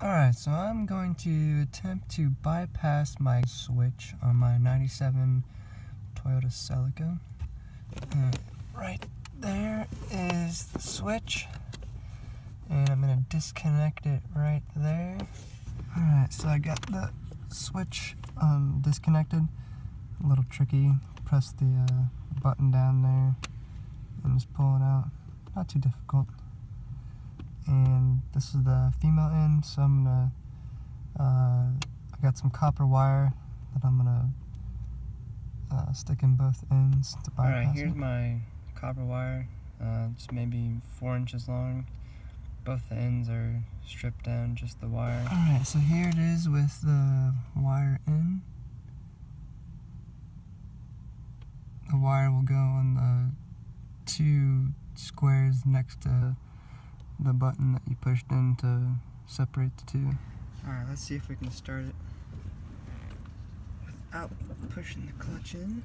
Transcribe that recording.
Alright, so I'm going to attempt to bypass my switch on my 97 Toyota Celica. Right there is the switch, and I'm going to disconnect it right there. Alright, so I got the switch disconnected. A little tricky. Press the button down there and just pull it out. Not too difficult. And this is the female end, so I'm gonna I got some copper wire that I'm gonna stick in both ends to bypass. Alright, here's my copper wire. It's maybe 4 inches long. Both the ends are stripped down, just the wire. Alright, so here it is with the wire in. The wire will go on the 2 squares next to the button that you pushed in to separate the two. Alright, let's see if we can start it without pushing the clutch in.